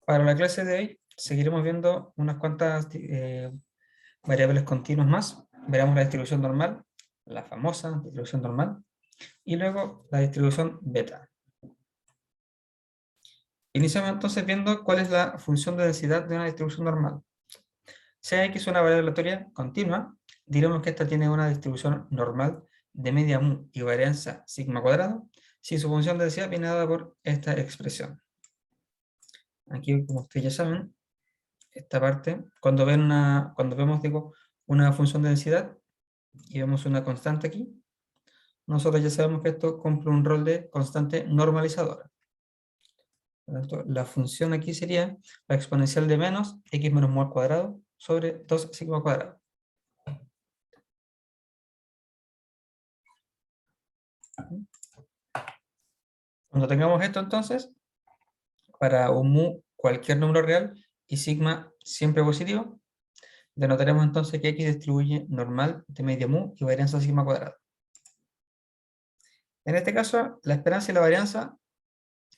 Para la clase de hoy seguiremos viendo unas cuantas variables continuas más. Veremos la distribución normal, la famosa distribución normal, y luego la distribución beta. Iniciamos entonces viendo cuál es la función de densidad de una distribución normal. Si X es una variable aleatoria continua, diremos que esta tiene una distribución normal de media mu y varianza sigma cuadrado, si su función de densidad viene dada por esta expresión. Aquí, como ustedes ya saben, esta parte, cuando vemos una función de densidad y vemos una constante aquí, nosotros ya sabemos que esto cumple un rol de constante normalizadora. Por lo tanto, la función aquí sería la exponencial de menos x menos mu al cuadrado sobre 2 sigma cuadrado. Cuando tengamos esto entonces, para un mu cualquier número real y sigma siempre positivo, denotaremos entonces que x distribuye normal de media mu y varianza sigma cuadrado. En este caso, la esperanza y la varianza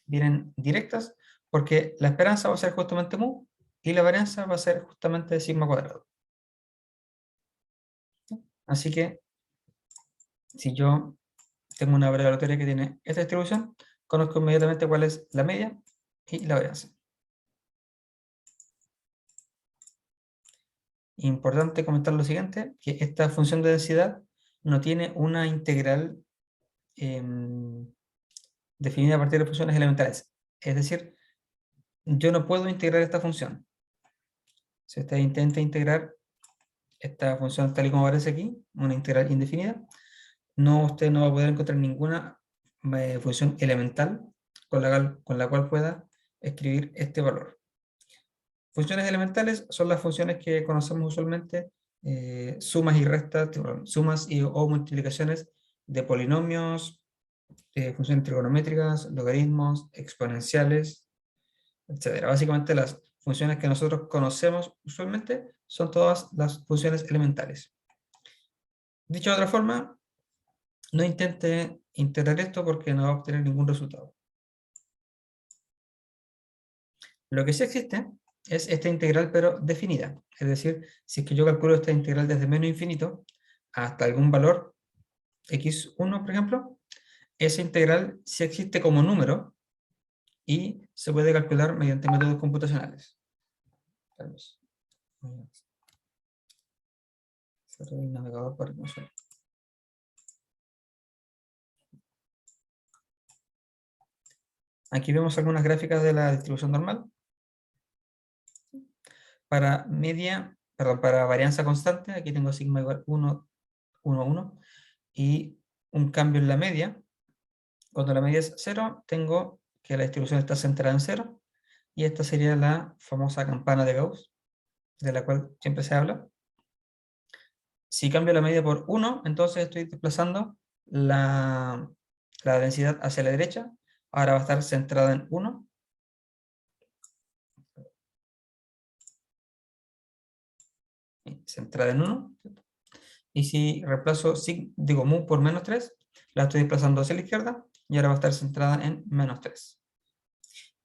vienen directas porque la esperanza va a ser justamente mu y la varianza va a ser justamente sigma cuadrado. Así que si yo tengo una variable aleatoria que tiene esta distribución, conozco inmediatamente cuál es la media y la varianza. Importante comentar lo siguiente, que esta función de densidad no tiene una integral definida a partir de funciones elementales. Es decir, yo no puedo integrar esta función. Si usted intenta integrar esta función tal y como aparece aquí, una integral indefinida, usted no va a poder encontrar ninguna función elemental con la cual pueda escribir este valor. Funciones elementales son las funciones que conocemos usualmente, sumas y restas, sumas o multiplicaciones de polinomios, funciones trigonométricas, logaritmos, exponenciales, etc. Básicamente las funciones que nosotros conocemos usualmente son todas las funciones elementales. Dicho de otra forma, no intente integrar esto porque no va a obtener ningún resultado. Lo que sí existe es esta integral pero definida. Es decir, si es que yo calculo esta integral desde menos infinito hasta algún valor x1, por ejemplo, esa integral sí existe como número y se puede calcular mediante métodos computacionales. Cerré el navegador para que no se... Aquí vemos algunas gráficas de la distribución normal. Para para varianza constante, aquí tengo sigma igual 1, 1, 1, y un cambio en la media. Cuando la media es 0, tengo que la distribución está centrada en 0, y esta sería la famosa campana de Gauss, de la cual siempre se habla. Si cambio la media por 1, entonces estoy desplazando la densidad hacia la derecha. Ahora va a estar centrada en 1. Centrada en 1. Y si reemplazo mu por menos 3, la estoy desplazando hacia la izquierda y ahora va a estar centrada en menos 3.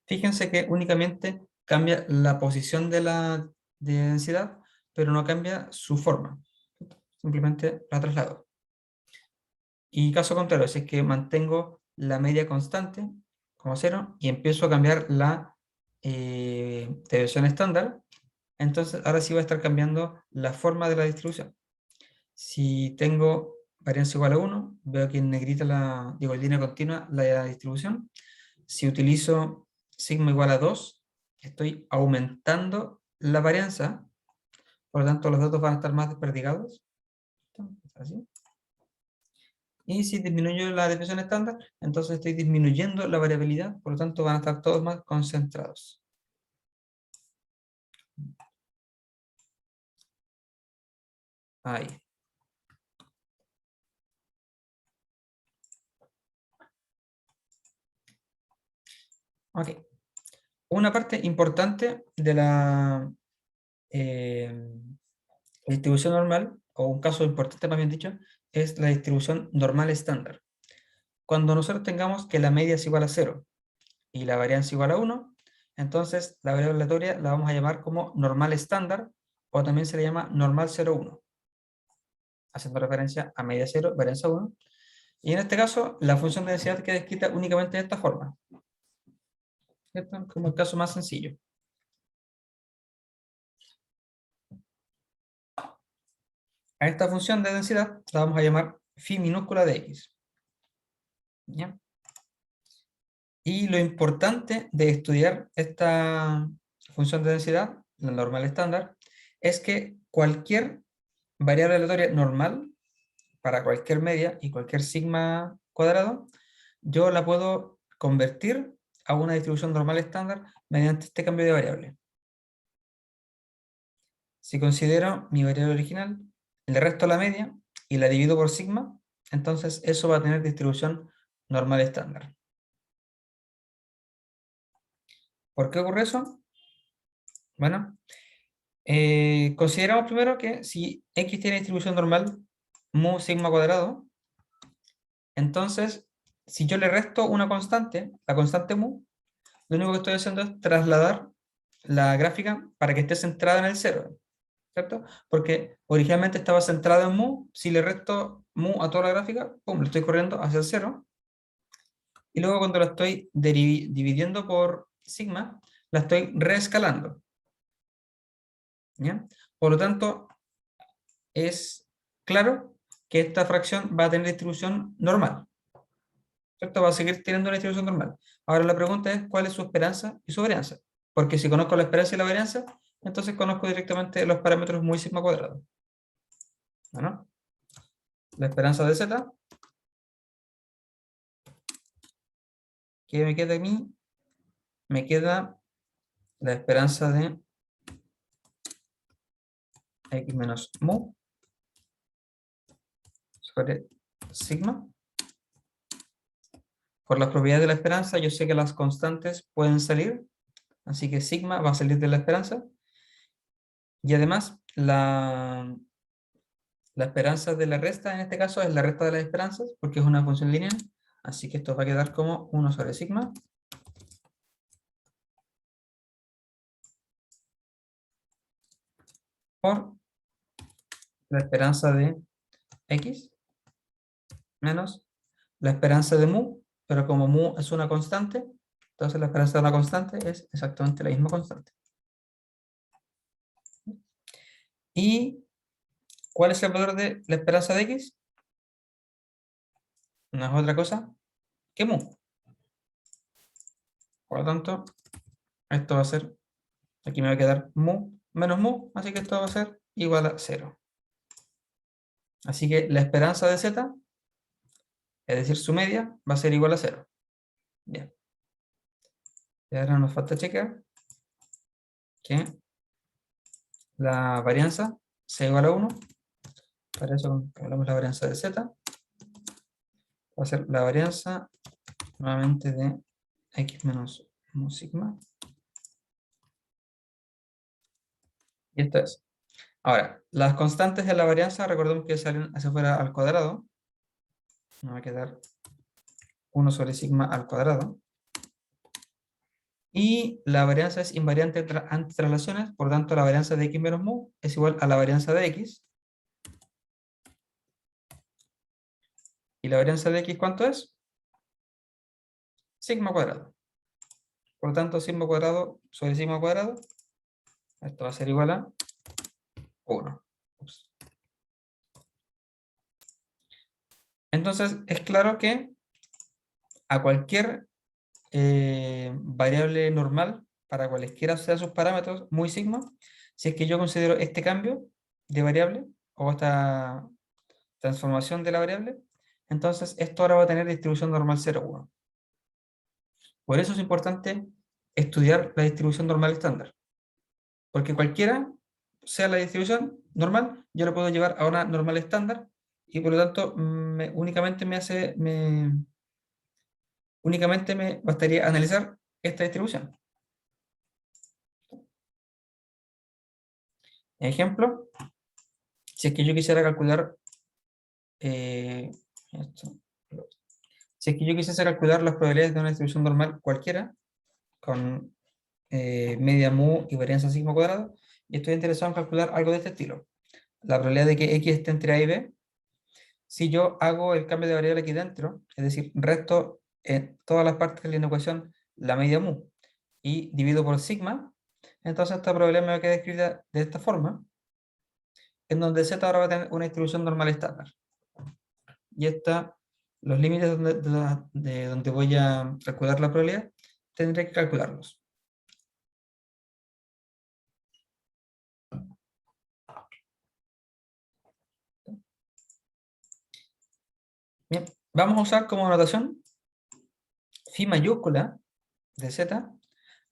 Fíjense que únicamente cambia la posición de la densidad, pero no cambia su forma. Simplemente la traslado. Y caso contrario, si es que mantengo la media constante como 0 y empiezo a cambiar la deviación estándar, entonces ahora sí va a estar cambiando la forma de la distribución. Si tengo varianza igual a 1, veo que en negrita en línea continua la distribución. Si utilizo sigma igual a 2, estoy aumentando la varianza, por lo tanto los datos van a estar más desperdigados. Así. Y si disminuyo la desviación estándar, entonces estoy disminuyendo la variabilidad, por lo tanto van a estar todos más concentrados. Ahí. Ok. Una parte importante de la distribución normal, o un caso importante más bien dicho, es la distribución normal estándar. Cuando nosotros tengamos que la media es igual a 0 y la varianza igual a 1, entonces la variable aleatoria la vamos a llamar como normal estándar, o también se le llama normal 0,1, haciendo referencia a media 0, varianza 1. Y en este caso, la función de densidad queda escrita únicamente de esta forma, ¿cierto? Como el caso más sencillo. A esta función de densidad la vamos a llamar phi minúscula de x. ¿Ya? Y lo importante de estudiar esta función de densidad, la normal estándar, es que cualquier variable aleatoria normal, para cualquier media y cualquier sigma cuadrado, yo la puedo convertir a una distribución normal estándar mediante este cambio de variable. Si considero mi variable original, le resto la media y la divido por sigma, entonces eso va a tener distribución normal estándar. ¿Por qué ocurre eso? Bueno, consideramos primero que si x tiene distribución normal mu sigma cuadrado, entonces si yo le resto una constante, la constante mu, lo único que estoy haciendo es trasladar la gráfica para que esté centrada en el 0, ¿cierto? Porque originalmente estaba centrada en mu, si le resto mu a toda la gráfica, pum, lo estoy corriendo hacia el 0, y luego cuando la estoy dividiendo por sigma, la estoy reescalando, ¿ya? Por lo tanto, es claro que esta fracción va a tener distribución normal, ¿cierto? Va a seguir teniendo una distribución normal. Ahora la pregunta es, ¿cuál es su esperanza y su varianza? Porque si conozco la esperanza y la varianza, entonces conozco directamente los parámetros muy sigma cuadrado. ¿No? La esperanza de z, ¿qué me queda a mí? Me queda la esperanza de x menos mu sobre sigma. Por las propiedades de la esperanza, yo sé que las constantes pueden salir, así que sigma va a salir de la esperanza. Y además, la esperanza de la resta, en este caso, es la resta de las esperanzas, porque es una función lineal, así que esto va a quedar como 1 sobre sigma por la esperanza de x menos la esperanza de mu, pero como mu es una constante, entonces la esperanza de una constante es exactamente la misma constante. ¿Y cuál es el valor de la esperanza de x? No es otra cosa que mu. Por lo tanto, esto va a ser, aquí me va a quedar mu menos mu, así que esto va a ser igual a 0. Así que la esperanza de z, es decir, su media, va a ser igual a 0. Bien. Y ahora nos falta checar que la varianza sea igual a 1. Para eso hablamos la varianza de z. Va a ser la varianza nuevamente de x menos mu sigma. Y esto es. Ahora, las constantes de la varianza, recordemos que salen hacia afuera al cuadrado. Nos va a quedar 1 sobre sigma al cuadrado. Y la varianza es invariante ante traslaciones, por tanto la varianza de x menos mu es igual a la varianza de x. ¿Y la varianza de x cuánto es? Sigma cuadrado. Por lo tanto, sigma cuadrado sobre sigma cuadrado, esto va a ser igual a 1. Ups. Entonces, es claro que a cualquier variable normal, para cualesquiera sean sus parámetros, muy sigma, si es que yo considero este cambio de variable, o esta transformación de la variable, entonces esto ahora va a tener distribución normal 0,1. Por eso es importante estudiar la distribución normal estándar, porque cualquiera sea la distribución normal, yo lo puedo llevar a una normal estándar, y por lo tanto únicamente me bastaría analizar esta distribución. Ejemplo, si es que yo quisiera calcular si es que yo quisiese calcular las probabilidades de una distribución normal cualquiera, con media mu y varianza sigma cuadrado, y estoy interesado en calcular algo de este estilo. La probabilidad de que x esté entre a y b, si yo hago el cambio de variable aquí dentro, es decir, resto en todas las partes de la ecuación la media mu, y divido por sigma, entonces esta probabilidad me va a quedar escrita de esta forma, en donde z ahora va a tener una distribución normal estándar. Y esta, los límites de donde voy a calcular la probabilidad, tendré que calcularlos. Bien, vamos a usar como notación phi mayúscula de z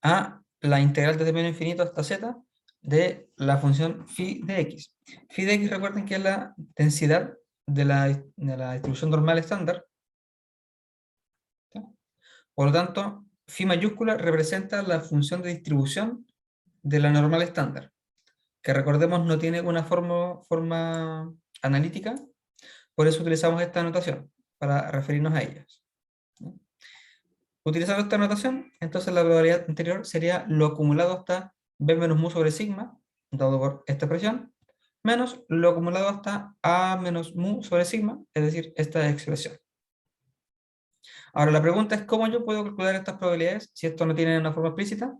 a la integral desde menos infinito hasta z de la función phi de x. Phi de x, recuerden que es la densidad de la distribución normal estándar. ¿Sí? Por lo tanto, phi mayúscula representa la función de distribución de la normal estándar, que recordemos no tiene una forma analítica, por eso utilizamos esta notación, para referirnos a ellas. ¿Sí? Utilizando esta notación, entonces la probabilidad anterior sería lo acumulado hasta b menos mu sobre sigma, dado por esta expresión, menos lo acumulado hasta a menos mu sobre sigma, es decir, esta expresión. Ahora la pregunta es cómo yo puedo calcular estas probabilidades si esto no tiene una forma explícita.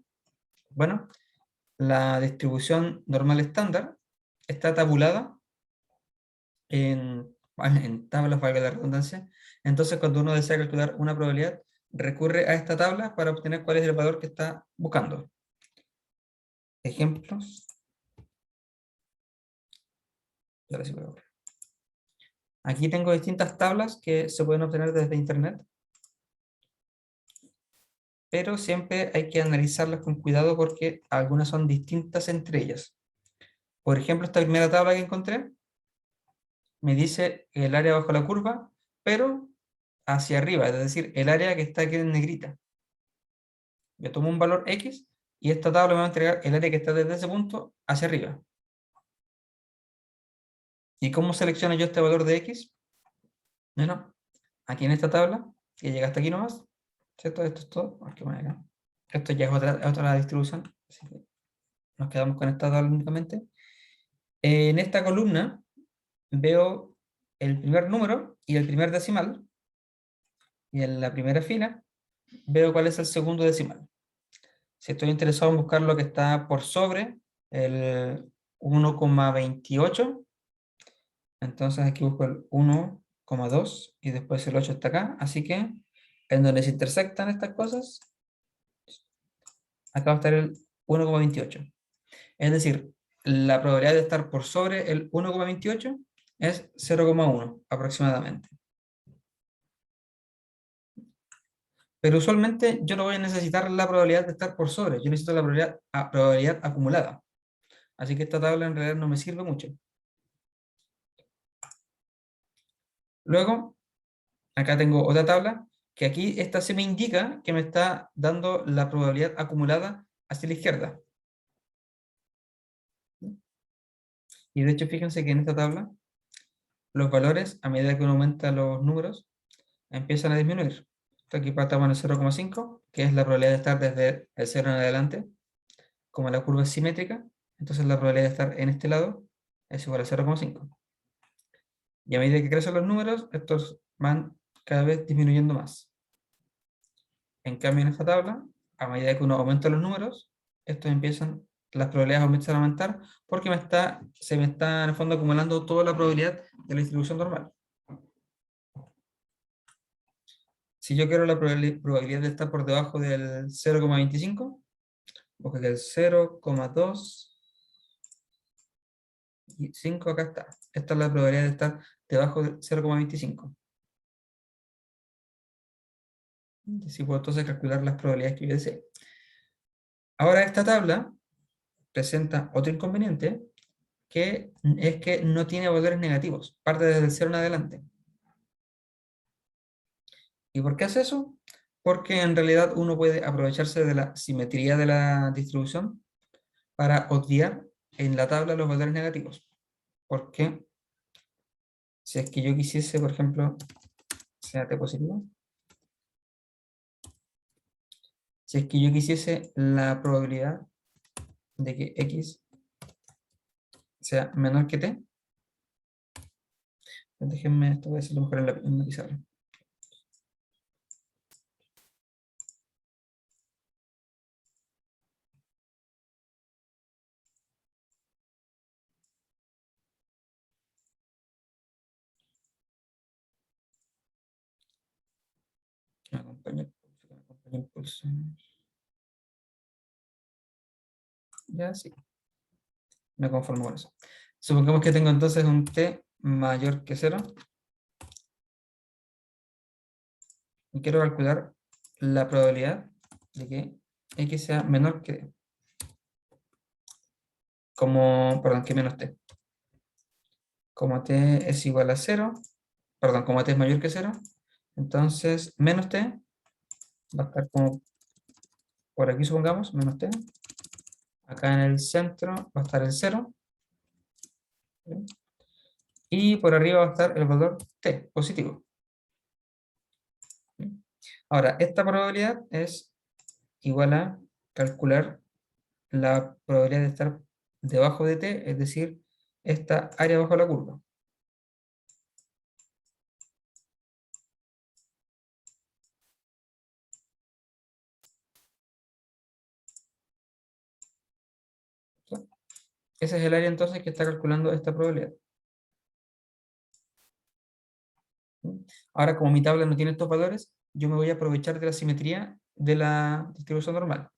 Bueno, la distribución normal estándar está tabulada en tablas, valga la redundancia. Entonces, cuando uno desea calcular una probabilidad, recurre a esta tabla para obtener cuál es el valor que está buscando. Ejemplos. Ahora sí puedo ver. Aquí tengo distintas tablas que se pueden obtener desde internet, pero siempre hay que analizarlas con cuidado porque algunas son distintas entre ellas. Por ejemplo, esta primera tabla que encontré me dice el área bajo la curva, pero hacia arriba, es decir, el área que está aquí en negrita. Yo tomo un valor X y esta tabla me va a entregar el área que está desde ese punto hacia arriba. ¿Y cómo selecciono yo este valor de X? Bueno, aquí en esta tabla, que llega hasta aquí nomás, ¿cierto? Esto es todo. Aquí voy acá. Esto ya es otra distribución, así que nos quedamos con esta tabla únicamente. En esta columna veo el primer número y el primer decimal, y en la primera fila veo cuál es el segundo decimal. Si estoy interesado en buscar lo que está por sobre el 1,28, entonces aquí busco el 1,2 y después el 8 está acá. Así que en donde se intersectan estas cosas, acá va a estar el 1,28. Es decir, la probabilidad de estar por sobre el 1,28 es 0,1 aproximadamente. Pero usualmente yo no voy a necesitar la probabilidad de estar por sobre, yo necesito la probabilidad acumulada. Así que esta tabla en realidad no me sirve mucho. Luego, acá tengo otra tabla, que aquí esta se me indica que me está dando la probabilidad acumulada hacia la izquierda. Y de hecho, fíjense que en esta tabla, los valores, a medida que uno aumenta los números, empiezan a disminuir. Aquí partamos en el 0,5, que es la probabilidad de estar desde el 0 en adelante. Como la curva es simétrica, entonces la probabilidad de estar en este lado es igual a 0,5. Y a medida que crecen los números, estos van cada vez disminuyendo más. En cambio, en esta tabla, a medida que uno aumenta los números, las probabilidades comienzan a aumentar porque se me está en el fondo acumulando toda la probabilidad de la distribución normal. Si yo quiero la probabilidad de estar por debajo del 0,25, busco que el 0,2 y 5 acá está. Esta es la probabilidad de estar debajo del 0,25. Así puedo entonces calcular las probabilidades que yo desee. Ahora esta tabla presenta otro inconveniente, que es que no tiene valores negativos, parte desde el 0 en adelante. ¿Y por qué hace eso? Porque en realidad uno puede aprovecharse de la simetría de la distribución para obviar en la tabla los valores negativos. Porque si es que yo quisiese, por ejemplo, sea t positivo, Si es que yo quisiese la probabilidad de que X sea menor que T, déjenme, esto voy a hacerlo mejor en la pizarra. Me acompaña el pulso. Ya, sí, me conformo con eso. Supongamos que tengo entonces un T mayor que 0 y quiero calcular la probabilidad de que X sea menor que, perdón, que menos T. Como T es igual a 0, perdón, como T es mayor que 0, entonces menos T va a estar como por aquí, supongamos, menos T. Acá en el centro va a estar el 0. ¿Sí? Y por arriba va a estar el valor T, positivo. ¿Sí? Ahora, esta probabilidad es igual a calcular la probabilidad de estar debajo de T, es decir, esta área bajo la curva. ¿Sí? Ese es el área entonces que está calculando esta probabilidad. ¿Sí? Ahora, como mi tabla no tiene estos valores, yo me voy a aprovechar de la simetría de la distribución normal.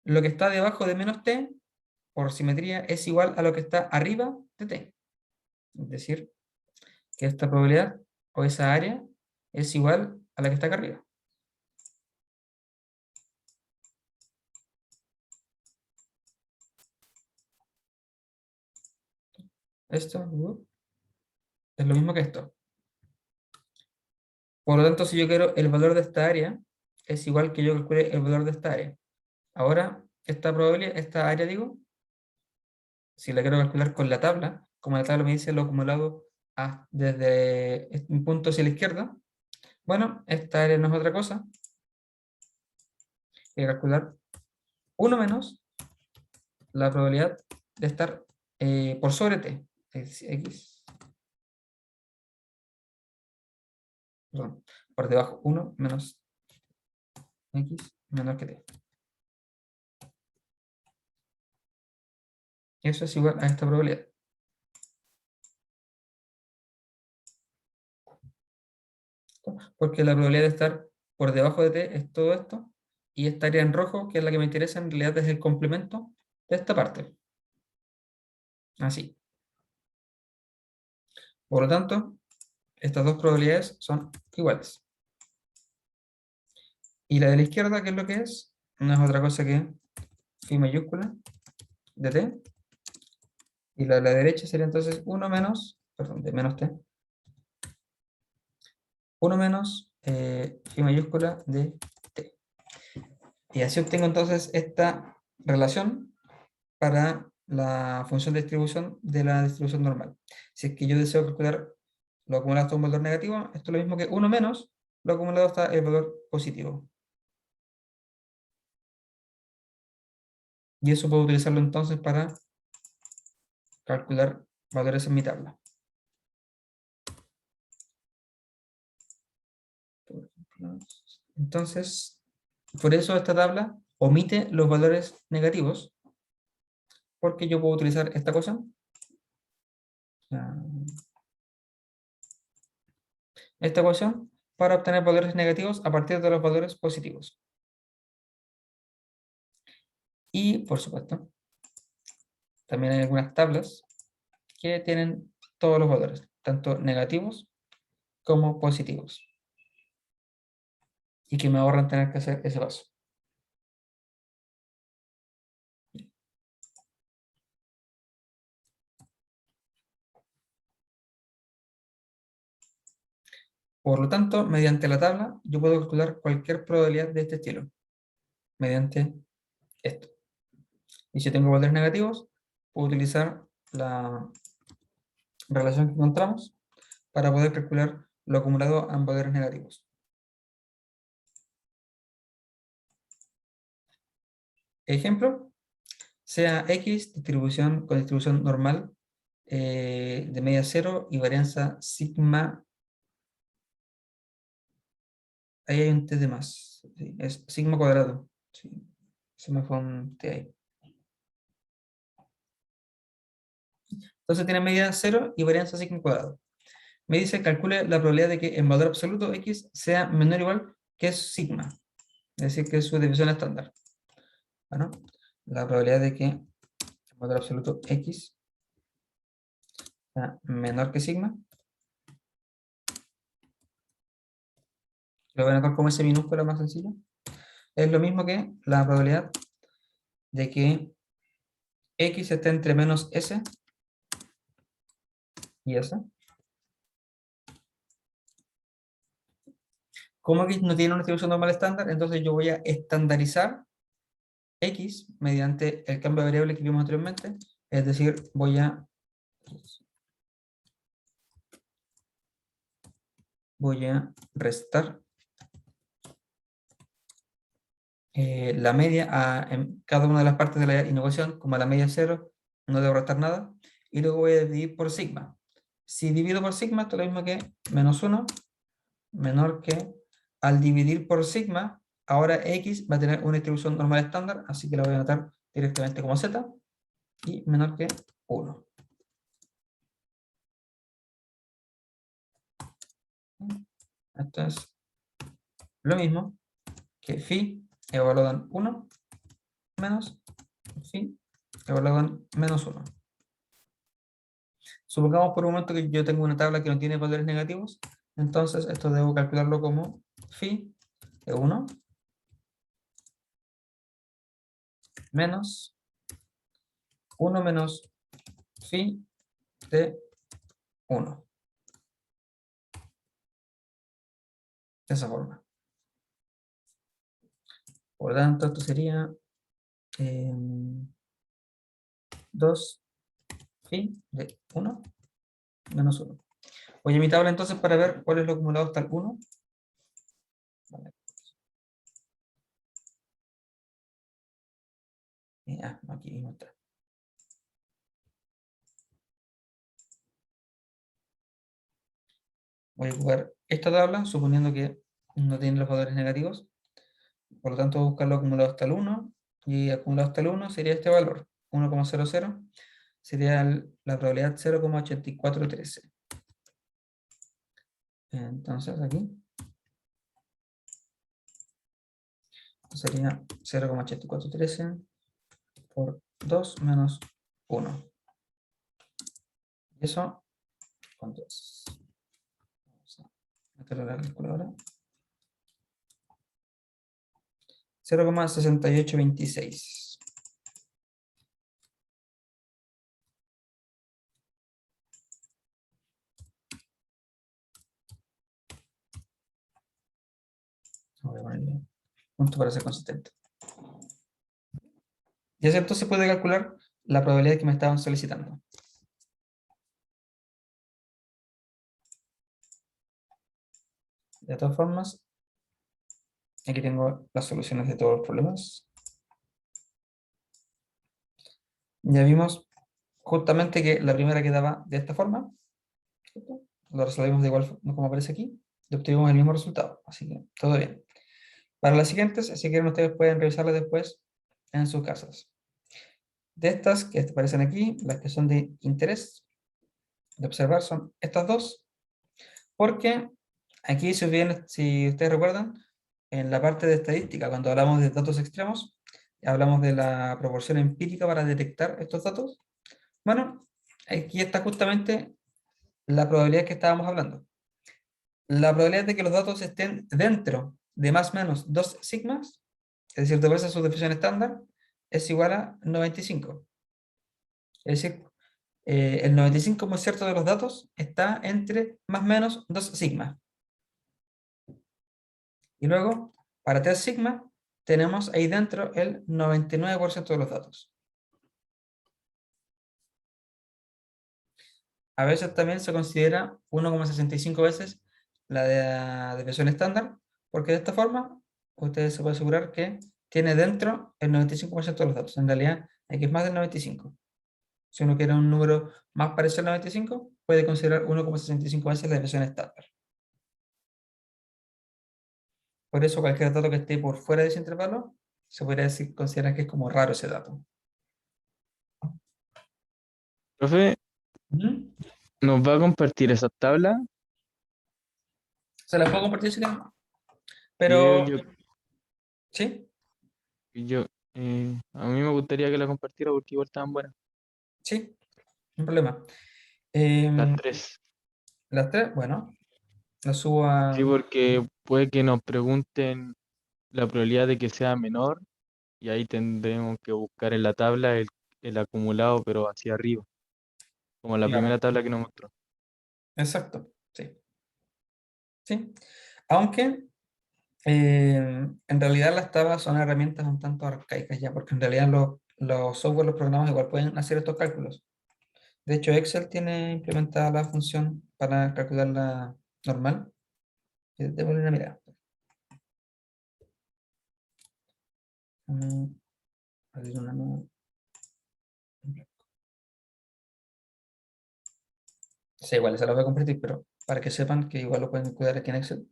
Lo que está debajo de menos T, por simetría, es igual a lo que está arriba de T. Es decir, que esta probabilidad o esa área es igual a la que está acá arriba. Esto es lo mismo que esto. Por lo tanto, si yo quiero el valor de esta área, es igual que yo calcule el valor de esta área. Ahora, esta probabilidad, esta área, digo, si la quiero calcular con la tabla, como la tabla me dice lo acumulado desde un punto hacia la izquierda, bueno, esta área no es otra cosa que calcular 1 menos la probabilidad de estar por sobre t, x, perdón, por debajo 1 menos x menor que t. Eso es igual a esta probabilidad. Porque la probabilidad de estar por debajo de t es todo esto, y esta área en rojo, que es la que me interesa, en realidad es el complemento de esta parte. Así. Por lo tanto, estas dos probabilidades son iguales. Y la de la izquierda, ¿qué es lo que es? No es otra cosa que phi mayúscula de t. Y la de la derecha sería entonces 1 menos, perdón, de menos t. 1 menos phi mayúscula de t. Y así obtengo entonces esta relación para la función de distribución de la distribución normal. Si es que yo deseo calcular lo acumulado hasta un valor negativo, esto es lo mismo que 1 menos lo acumulado hasta el valor positivo. Y eso puedo utilizarlo entonces para calcular valores en mi tabla. Entonces, por eso esta tabla omite los valores negativos, porque yo puedo utilizar esta cosa, esta ecuación, para obtener valores negativos a partir de los valores positivos. Y, por supuesto, también hay algunas tablas que tienen todos los valores, tanto negativos como positivos, y que me ahorran tener que hacer ese paso. Por lo tanto, mediante la tabla, yo puedo calcular cualquier probabilidad de este estilo, mediante esto. Y si tengo valores negativos, puedo utilizar la relación que encontramos para poder calcular lo acumulado en valores negativos. ejemplo, sea X distribución con distribución normal de media cero y varianza sigma. Ahí hay un T de más. Sí, es sigma cuadrado. Sí, se me fue un T ahí. Entonces tiene medida cero y varianza sigma cuadrado. Me dice calcule la probabilidad de que en valor absoluto X sea menor o igual que sigma. Es decir, que es su división estándar. Bueno, la probabilidad de que en valor absoluto X sea menor que sigma. Lo voy a anotar como S minúscula más sencilla. Es lo mismo que la probabilidad de que X esté entre menos S y S. Como X no tiene una distribución normal estándar, entonces yo voy a estandarizar X mediante el cambio de variable que vimos anteriormente. Es decir, voy a restar la media en cada una de las partes de la inecuación, como a la media es 0, no debo restar nada, y luego voy a dividir por sigma. Si divido por sigma, esto es lo mismo que menos 1, menor que, al dividir por sigma, ahora X va a tener una distribución normal estándar, así que la voy a anotar directamente como Z, y menor que 1. Esto es lo mismo que phi evaluado en 1 menos phi evaluado en menos 1. Supongamos por un momento que yo tengo una tabla que no tiene valores negativos, entonces esto debo calcularlo como phi de 1 menos 1 menos phi de 1. De esa forma. Por lo tanto, esto sería 2 phi de 1 menos 1. Voy a mi tabla entonces para ver cuál es lo acumulado hasta el 1. Vale. Aquí mismo está. Voy a ocupar esta tabla, suponiendo que no tiene los valores negativos. Por lo tanto, voy a buscar lo acumulado hasta el 1. Y acumulado hasta el 1 sería este valor, 1,00. Sería la probabilidad 0,8413. Entonces aquí sería 0,8413 por 2 menos 1. Y eso, ¿cuánto es? Vamos a meterlo en la calculadora. 0,6826. Voy a ponerle punto para ser consistente. Y así entonces se puede calcular la probabilidad que me estaban solicitando. De todas formas, aquí tengo las soluciones de todos los problemas. Ya vimos justamente que la primera quedaba de esta forma. ¿Cierto? Lo resolvimos de igual forma como aparece aquí y obtuvimos el mismo resultado. Así que todo bien. Para las siguientes, si quieren, ustedes pueden revisarlas después en sus casas. De estas que aparecen aquí, las que son de interés de observar son estas dos, porque aquí, si ustedes recuerdan, en la parte de estadística, cuando hablamos de datos extremos, hablamos de la proporción empírica para detectar estos datos. Bueno, aquí está justamente la probabilidad que estábamos hablando. La probabilidad de que los datos estén dentro de más o menos 2 sigmas, es decir, 2 veces su definición estándar, es igual a 95. Es decir, el 95% de los datos está entre más o menos 2 sigmas. Y luego, para 3 sigma, tenemos ahí dentro el 99% de los datos. A veces también se considera 1,65 veces la de la desviación estándar, porque de esta forma ustedes se pueden asegurar que tiene dentro el 95% de los datos. En realidad, aquí es más del 95%. Si uno quiere un número más parecido al 95, puede considerar 1,65 veces la versión estándar. Por eso cualquier dato que esté por fuera de ese intervalo, se podría decir, considerar que es como raro ese dato. Profe, ¿Mm? ¿nos va a compartir esa tabla? Se las puedo compartir si quieren. Sí, Pero, ¿sí? yo, a mí me gustaría que la compartiera porque igual estaban buenas. Sí, no problema. Las Em, tres. las tres, bueno, las subo Sí, a... porque puede que nos pregunten la probabilidad de que sea menor y ahí tendremos que buscar en la tabla el acumulado, pero hacia arriba, como la Claro, primera tabla que nos mostró. exacto, sí. Sí. Aunque en realidad las tablas son herramientas un tanto arcaicas ya, porque en realidad los software, los programas igual pueden hacer estos cálculos. De hecho, Excel tiene implementada la función para calcular la normal. Démosle una mirada. Vamos a abrir una nueva. Sí, igual, se las voy a compartir, pero para que sepan que igual lo pueden cuidar aquí en Excel.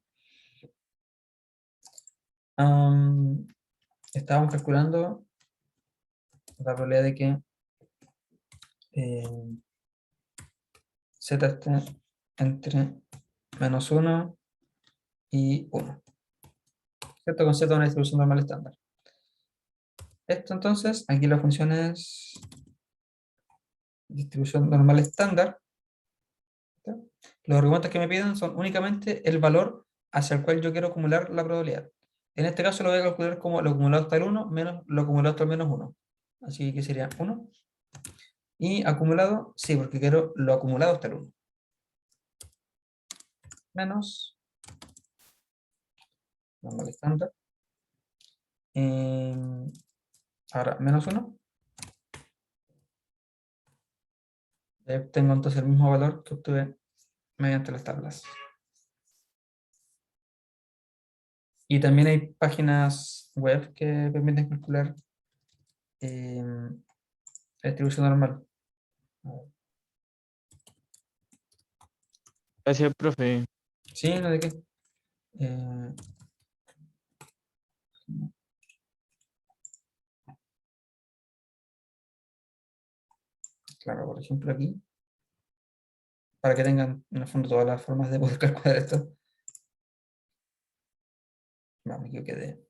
Am, Estábamos calculando la probabilidad de que eh, z esté entre -1 y 1. ¿Cierto? Con z una distribución normal estándar. Esto entonces, aquí la función es distribución normal estándar. ¿Cierto? Los argumentos que me piden son únicamente el valor hacia el cual yo quiero acumular la probabilidad. En este caso lo voy a calcular como lo acumulado hasta el 1 menos lo acumulado hasta el -1. Así que sería 1. Y acumulado, sí, porque quiero lo acumulado hasta el 1. Menos normal estándar. Ahora, -1. Tengo entonces el mismo valor que obtuve mediante las tablas. Y también hay páginas web que permiten calcular la distribución normal. Gracias, profe. Sí, no de qué. Eh, claro, por ejemplo aquí, para que tengan en el fondo todas las formas de poder calcular esto. No, me equivoqué de...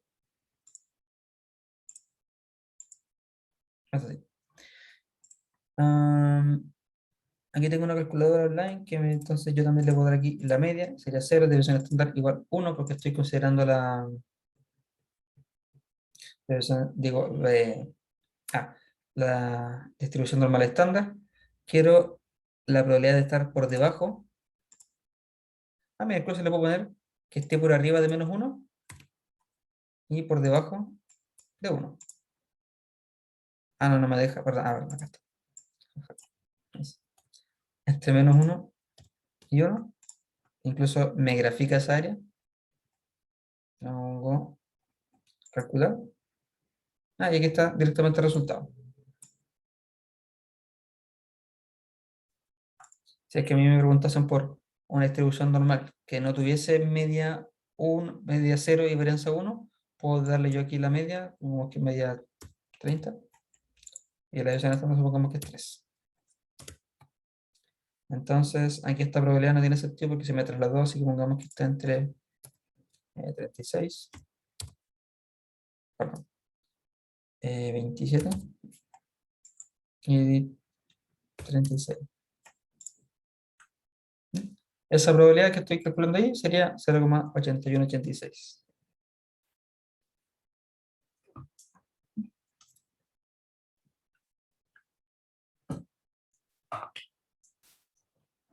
Eso sí. Aquí tengo una calculadora online entonces yo también le puedo dar aquí la media, sería 0, división estándar igual 1, porque estoy considerando la división, digo, la distribución normal estándar. Quiero la probabilidad de estar por debajo. Mira, incluso le puedo poner que esté por arriba de -1 y por debajo de 1. No, no me deja, perdón, perdón, acá está. Entre -1 y 1, incluso me grafica esa área. Hago calcular. Y aquí está directamente el resultado. Si es que a mí me preguntasen por una distribución normal que no tuviese media 1, media 0 y varianza 1, puedo darle yo aquí la media, como que media 30, y la división estándar supongamos que es 3. Entonces, aquí esta probabilidad no tiene sentido porque se me trasladó, así que pongamos que está entre 36, perdón, 27 y 36. Esa probabilidad que estoy calculando ahí sería 0,8186.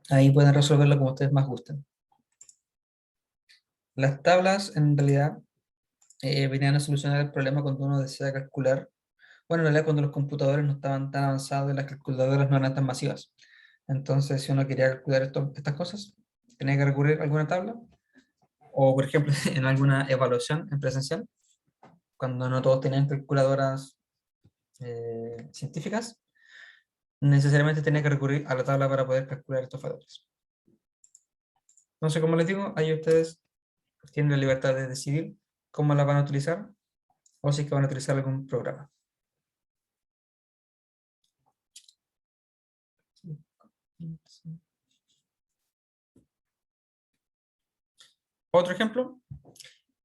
Ahí pueden resolverlo como ustedes más gusten. Las tablas, en realidad, venían a solucionar el problema cuando uno desea calcular. Bueno, en realidad cuando los computadores no estaban tan avanzados y las calculadoras no eran tan masivas. Entonces, si uno quería calcular estas cosas, tenía que recurrir a alguna tabla, o por ejemplo, en alguna evaluación en presencial, cuando no todos tenían calculadoras científicas, necesariamente tenía que recurrir a la tabla para poder calcular estos factores. Entonces, como les digo, ahí ustedes tienen la libertad de decidir cómo la van a utilizar o si es que van a utilizar algún programa. Otro ejemplo,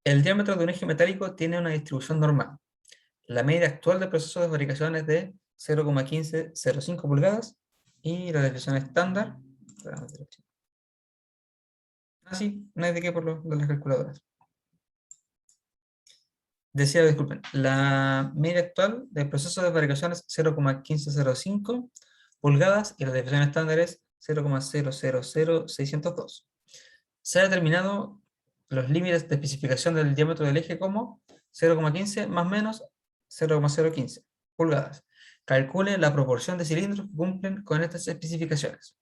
el diámetro de un eje metálico tiene una distribución normal. La medida actual del proceso de fabricación es de 0,1505 pulgadas y la desviación estándar, así, no hay de qué por de las calculadoras. Decía, disculpen, la medida actual del proceso de fabricación es 0,1505 pulgadas y la desviación estándar es 0,000602. Se ha determinado los límites de especificación del diámetro del eje como 0,15 más menos 0,015 pulgadas. Calcule la proporción de cilindros que cumplen con estas especificaciones.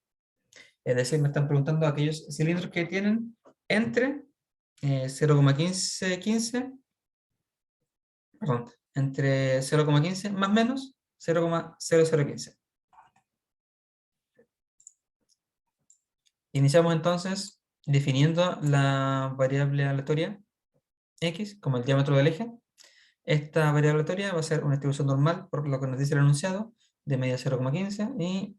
Es decir, me están preguntando aquellos cilindros que tienen entre 0,15, perdón, entre 0,15 más menos 0,0015. Iniciamos entonces definiendo la variable aleatoria x como el diámetro del eje. Esta variable aleatoria va a ser una distribución normal, por lo que nos dice el enunciado, de medida 0,15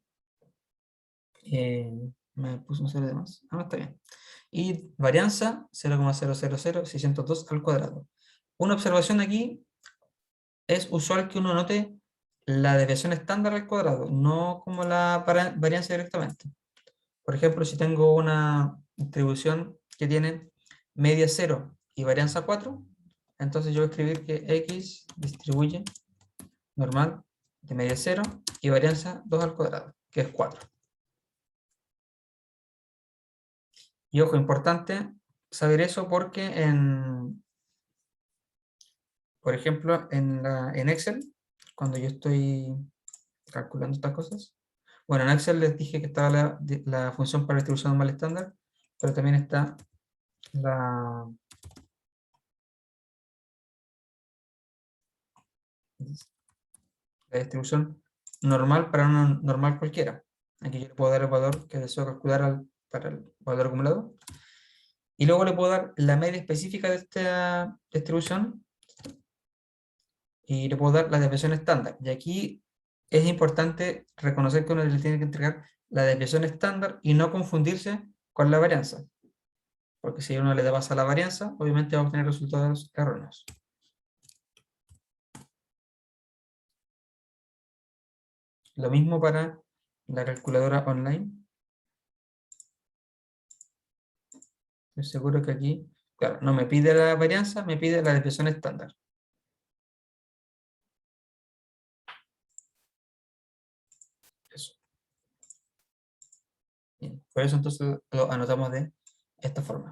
y me puse un 0 de más. Ah, no, está bien. Y varianza 0,000602 al cuadrado. Una observación aquí, es usual que uno note la desviación estándar al cuadrado, no como la varianza directamente. Por ejemplo, si tengo una distribución que tiene media 0 y varianza 4, entonces yo voy a escribir que x distribuye normal de media 0 y varianza 2 al cuadrado, que es 4. Y ojo, importante saber eso porque por ejemplo, en Excel, cuando yo estoy calculando estas cosas, bueno, en Excel les dije que estaba la función para distribución normal estándar, pero también está la, la distribución normal para una normal cualquiera. Aquí yo le puedo dar el valor que deseo calcular para el valor acumulado. Y luego le puedo dar la media específica de esta distribución y le puedo dar la desviación estándar. Y aquí es importante reconocer que uno le tiene que entregar la desviación estándar y no confundirse con la varianza. Porque si uno le da base a la varianza, obviamente va a obtener resultados erróneos. Lo mismo para la calculadora online. Estoy seguro que aquí, claro, no me pide la varianza, me pide la desviación estándar. Eso. Bien, por eso entonces lo anotamos de esta forma.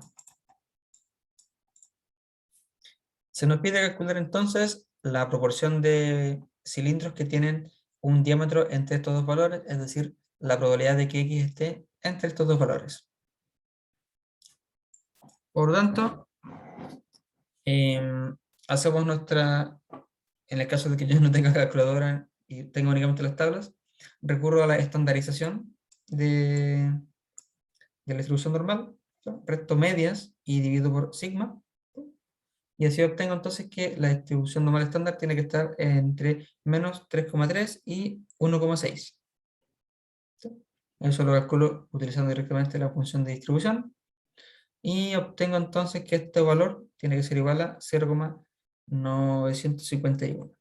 Se nos pide calcular entonces la proporción de cilindros que tienen un diámetro entre estos dos valores, es decir, la probabilidad de que x esté entre estos dos valores. Por lo tanto, hacemos en el caso de que yo no tenga calculadora y tenga únicamente las tablas, recurro a la estandarización de la distribución normal, resto medias y divido por sigma, y así obtengo entonces que la distribución normal estándar tiene que estar entre menos 3,3 y 1,6. Eso lo calculo utilizando directamente la función de distribución, y obtengo entonces que este valor tiene que ser igual a 0,951.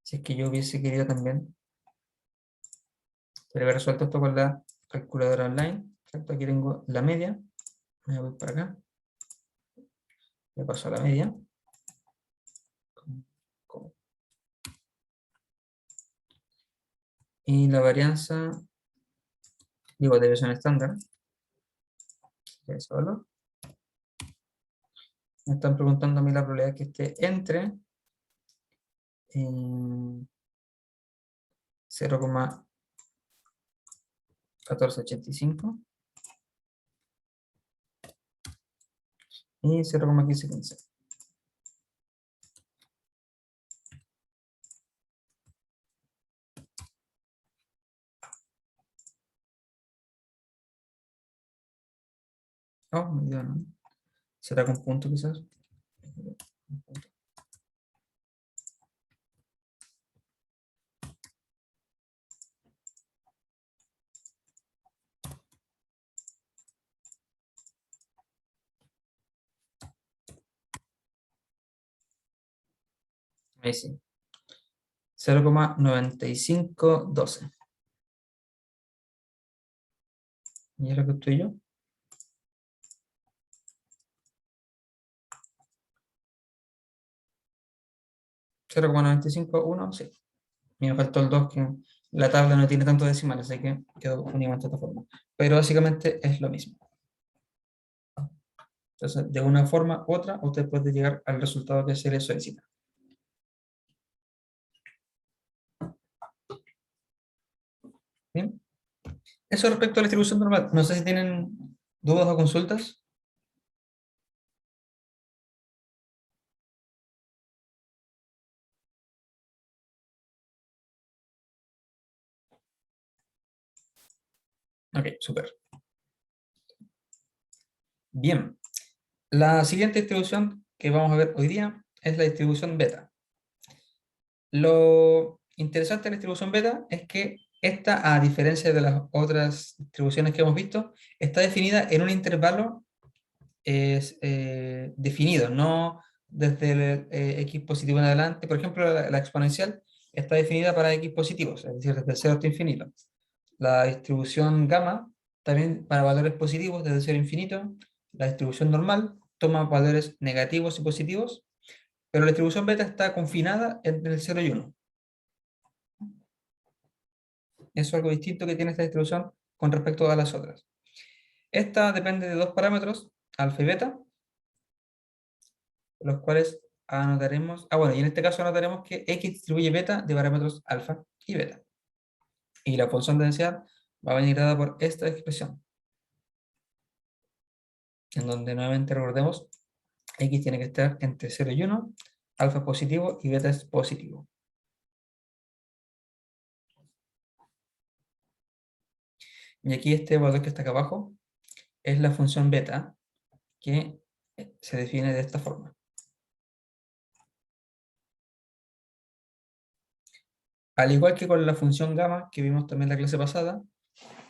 Si es que yo hubiese querido también, pero haber resuelto esto con la calculadora online, ¿cierto? Aquí tengo la media, me voy para acá, le paso a la media, y la varianza, digo, desviación estándar, ese valor. Me están preguntando a mí la probabilidad que esté entre 0,1485 y 0,1515. Oh, me dio, ¿no? ¿Será con punto quizás? Ahí sí. 0,9512. ¿Y es lo que estoy yo? 0,951, sí. Y me faltó el 2, que la tabla no tiene tantos decimales, así que quedó únicamente de esta forma. Pero básicamente es lo mismo. Entonces, de una forma u otra, usted puede llegar al resultado que se le solicita. ¿Bien? Eso respecto a la distribución normal. No sé si tienen dudas o consultas. Ok, súper. Bien. La siguiente distribución que vamos a ver hoy día es la distribución beta. Lo interesante de la distribución beta es que esta, a diferencia de las otras distribuciones que hemos visto, está definida en un intervalo definido, no desde el x positivo en adelante. Por ejemplo, la exponencial está definida para x positivos, es decir, desde 0 hasta infinito. La distribución gamma también para valores positivos desde 0 a infinito. La distribución normal toma valores negativos y positivos, pero la distribución beta está confinada entre el 0 y 1. Eso es algo distinto que tiene esta distribución con respecto a las otras. Esta depende de dos parámetros, alfa y beta, los cuales anotaremos, bueno, y en este caso anotaremos que x distribuye beta de parámetros alfa y beta. Y la función de densidad va a venir dada por esta expresión, en donde nuevamente recordemos, x tiene que estar entre 0 y 1, alfa es positivo y beta es positivo. Y aquí este valor que está acá abajo es la función beta, que se define de esta forma. Al igual que con la función gamma que vimos también en la clase pasada,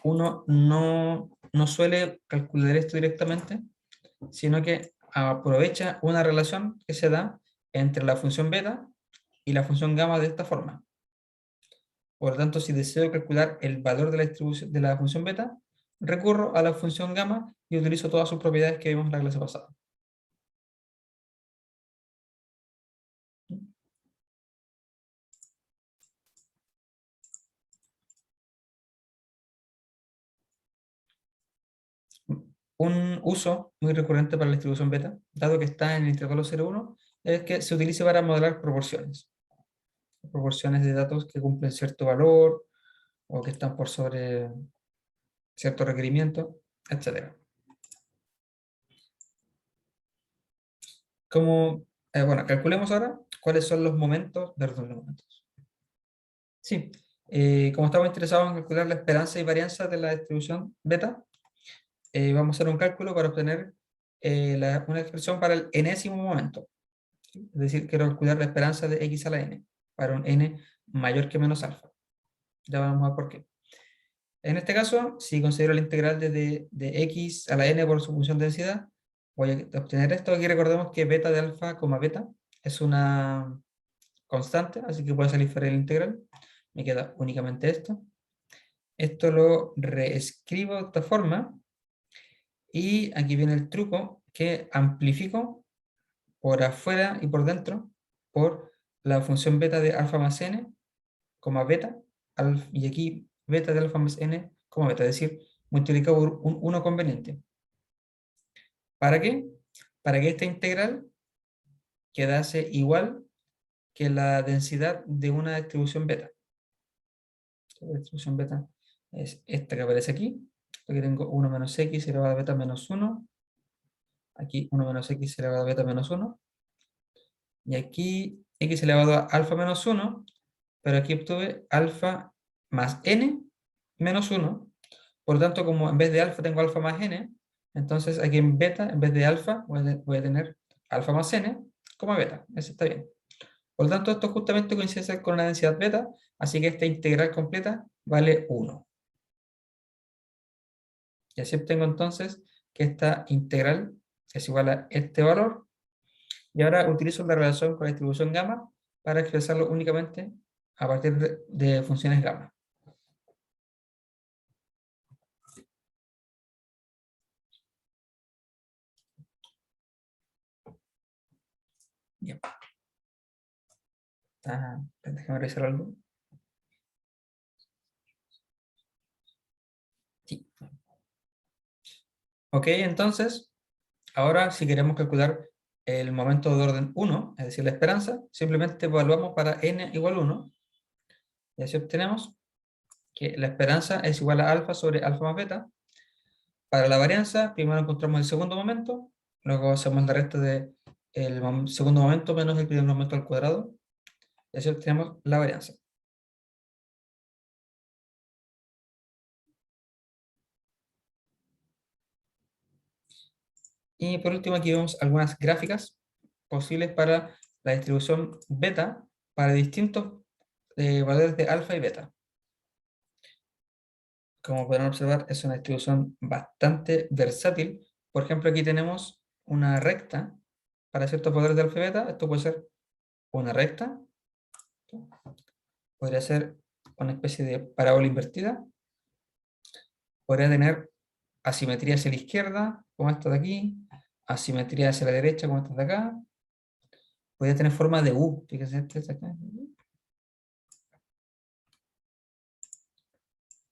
uno no suele calcular esto directamente, sino que aprovecha una relación que se da entre la función beta y la función gamma de esta forma. Por lo tanto, si deseo calcular el valor de la distribución de la función beta, recurro a la función gamma y utilizo todas sus propiedades que vimos en la clase pasada. Un uso muy recurrente para la distribución beta, dado que está en el intervalo 0,1, es que se utilice para modelar proporciones. Proporciones de datos que cumplen cierto valor o que están por sobre cierto requerimiento, etc. Bueno, calculemos ahora cuáles son los momentos, perdón, los momentos. Sí, como estamos interesados en calcular la esperanza y varianza de la distribución beta, vamos a hacer un cálculo para obtener una expresión para el enésimo momento. ¿Sí? Es decir, quiero calcular la esperanza de x a la n, para un n mayor que menos alfa. Ya vamos a ver por qué. En este caso, si considero la integral de x a la n por su función de densidad, voy a obtener esto. Aquí recordemos que beta de alfa, beta, es una constante, así que voy a salir fuera de la integral. Me queda únicamente esto. Esto lo reescribo de esta forma. Y aquí viene el truco, que amplifico por afuera y por dentro por la función beta de alfa más n, beta, y aquí beta de alfa más n, beta, es decir, multiplicado por un 1 conveniente. ¿Para qué? Para que esta integral quedase igual que la densidad de una distribución beta. La distribución beta es esta que aparece aquí. Aquí tengo 1 menos x elevado a beta menos 1 Aquí 1 menos x elevado a beta menos 1. Y aquí x elevado a alfa menos 1. Pero aquí obtuve alfa más n menos 1. Por lo tanto, como en vez de alfa tengo alfa más n, entonces aquí en beta, en vez de alfa, voy a tener alfa más n como beta. Eso está bien. Por lo tanto, esto justamente coincide con la densidad beta, así que esta integral completa vale 1. Y así obtengo entonces que esta integral es igual a este valor. Y ahora utilizo la relación con la distribución gamma para expresarlo únicamente a partir de funciones gamma. Bien. Déjame revisar algo. Sí. Ok, entonces, ahora si queremos calcular el momento de orden 1, es decir, la esperanza, simplemente evaluamos para n igual 1, y así obtenemos que la esperanza es igual a alfa sobre alfa más beta. Para la varianza, primero encontramos el segundo momento, luego hacemos la resta del segundo momento menos el primer momento al cuadrado, y así obtenemos la varianza. Y por último aquí vemos algunas gráficas posibles para la distribución beta para distintos valores de alfa y beta. Como podrán observar, es una distribución bastante versátil. Por ejemplo, aquí tenemos una recta para ciertos valores de alfa y beta. Esto puede ser una recta, podría ser una especie de parábola invertida, podría tener asimetría hacia la izquierda, como esta de aquí, asimetría hacia la derecha, como esta de acá, podría tener forma de U, fíjense, este de acá,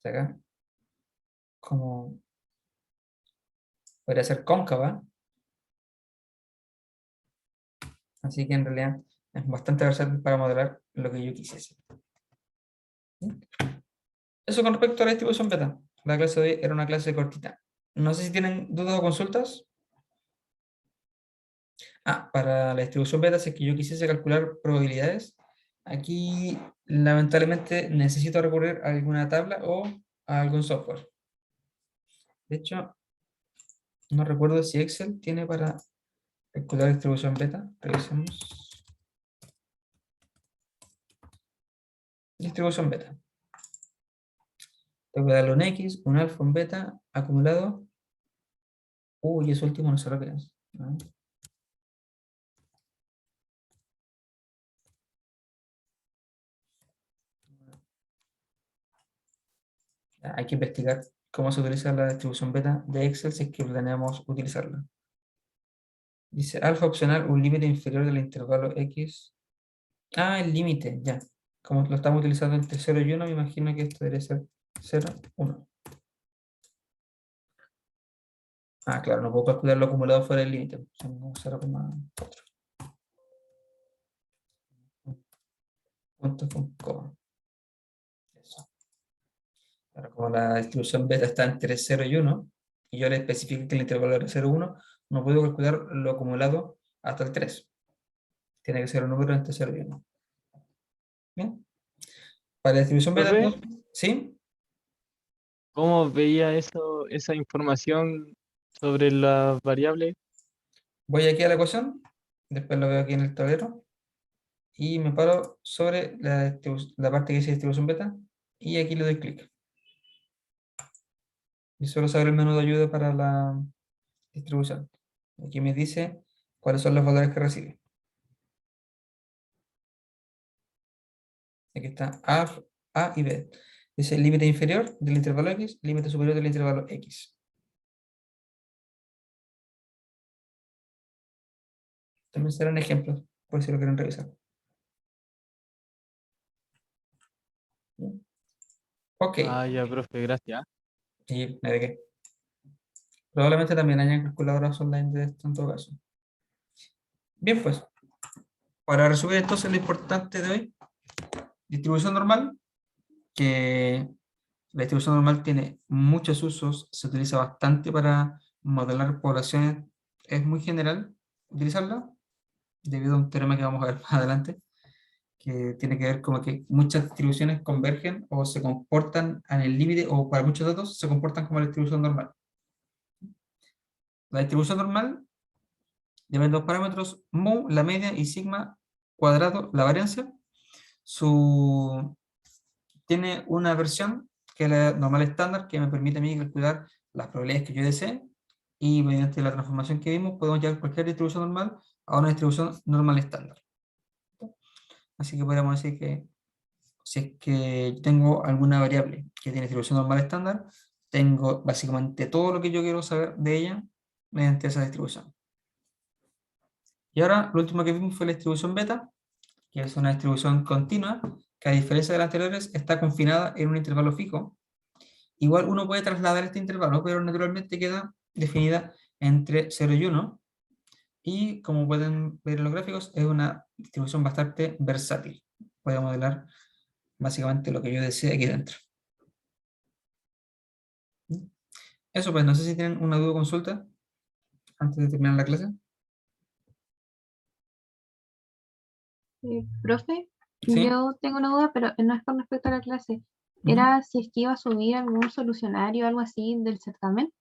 de acá, como podría ser cóncava, así que en realidad es bastante versátil para modelar lo que yo quisiese. Eso con respecto a la distribución beta. La clase de hoy era una clase cortita. No sé si tienen dudas o consultas. Para la distribución beta, si es que yo quisiese calcular probabilidades, aquí lamentablemente necesito recurrir a alguna tabla o a algún software. De hecho, no recuerdo si Excel tiene para calcular distribución beta. Revisemos. Distribución beta. Tengo que darle un X, un alfa, un beta, acumulado. Uy, eso último no sé lo que es. ¿No? Hay que investigar cómo se utiliza la distribución beta de Excel si es que planeamos utilizarla. Dice alfa opcional, un límite inferior del intervalo X. El límite, ya. Como lo estamos utilizando entre 0 y 1, me imagino que esto debería ser 0, 1. Claro, no puedo calcular lo acumulado fuera del límite. Son 0,4. Puntos con coma. Eso. Claro, como la distribución beta está entre 0 y 1, y yo le especifico que el intervalo era 0, 1, no puedo calcular lo acumulado hasta el 3. Tiene que ser un número entre 0 y 1. ¿Bien? Para la distribución beta, Profe, entonces, ¿sí? ¿cómo veía eso, esa información sobre las variables? Voy aquí a la ecuación, después lo veo aquí en el tablero, y me paro sobre la parte que dice distribución beta, y aquí le doy clic. Y solo se abre el menú de ayuda para la distribución. Aquí me dice cuáles son los valores que recibe. Aquí está A y B. Dice límite inferior del intervalo X, límite superior del intervalo X. También serán ejemplos, por si lo quieren revisar. Ok, Ya, profe, gracias. y nada de qué. Probablemente también hayan calculadoras online de esto en todo caso. Bien, pues, para resumir entonces lo importante de hoy, distribución normal, que la distribución normal tiene muchos usos, se utiliza bastante para modelar poblaciones es muy general utilizarla, debido a un teorema que vamos a ver más adelante, que tiene que ver como que muchas distribuciones convergen o se comportan en el límite, o para muchos datos se comportan como la distribución normal. La distribución normal deben dos parámetros, mu, la media, y sigma cuadrado, la varianza. Su, tiene una versión que es la normal estándar, que me permite a mí calcular las probabilidades que yo desee, y mediante la transformación que vimos podemos llevar cualquier distribución normal a una distribución normal estándar. Así que podríamos decir que si es que yo tengo alguna variable que tiene distribución normal estándar, tengo básicamente todo lo que yo quiero saber de ella mediante esa distribución. Y ahora, lo último que vimos fue la distribución beta, que es una distribución continua, que a diferencia de las anteriores, está confinada en un intervalo fijo. Igual uno puede trasladar este intervalo, pero naturalmente queda definida entre 0 y 1. Y como pueden ver en los gráficos, es una distribución bastante versátil. Voy a modelar básicamente lo que yo desee aquí dentro. Eso pues, no sé si tienen una duda o consulta antes de terminar la clase. Profe, ¿Sí? yo tengo una duda, pero no es con respecto a la clase. Ujú. ¿Era si es que iba a subir algún solucionario o algo así del certamen?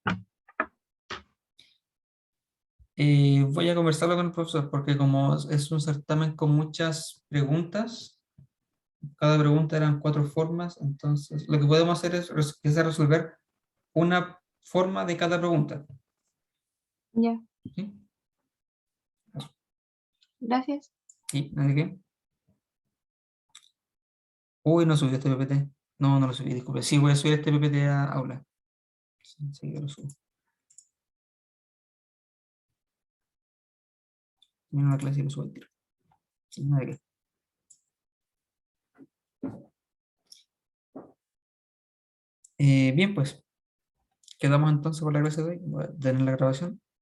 Voy a conversarlo con el profesor porque como es un certamen con muchas preguntas, cada pregunta eran 4 formas, entonces lo que podemos hacer es empezar a resolver una forma de cada pregunta. Ya, ¿Sí? gracias. ¿Sí? ¿No de qué? Uy, no subí este PPT. No, no lo subí, disculpe. Sí, voy a subir este PPT a aula. Sí, sí, yo lo subo. Termino la clase y lo subo al tiro. Sí, no de qué. Bien, pues, quedamos entonces por la clase de hoy. Voy a tener la grabación.